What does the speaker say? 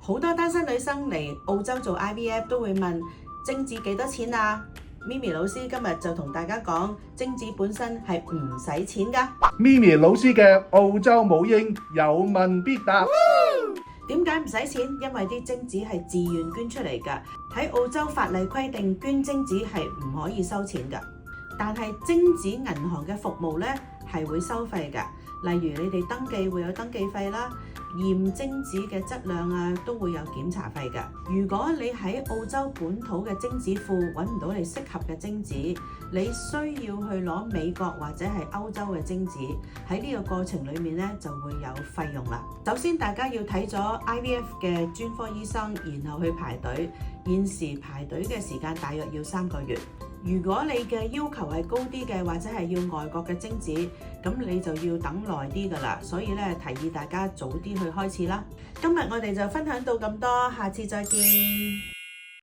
好多單身女生嚟澳洲做 IVF 都會問精子幾多錢啊？咪咪老師今日就同大家講，精子本身係唔使錢㗎。咪咪老師嘅澳洲母嬰有問必答。點解唔使錢？因為啲精子係自願捐出嚟㗎。喺澳洲法例規定，捐精子係唔可以收錢㗎。但係精子銀行嘅服務咧係會收費㗎。例如你哋登記會有登記費啦，驗精子嘅質量啊都會有檢查費㗎。如果你喺澳洲本土嘅精子庫揾唔到你適合嘅精子，你需要去攞美國或者係歐洲嘅精子，喺呢個過程裡面咧就會有費用啦。首先大家要睇咗 IVF 嘅專科醫生，然後去排隊。現時排隊嘅時間大約要3個月。如果你嘅要求係高啲嘅，或者係要外國嘅精子，咁你就要等耐啲㗎啦。所以咧，提議大家早啲去開始啦。今日我哋就分享到咁多，下次再見。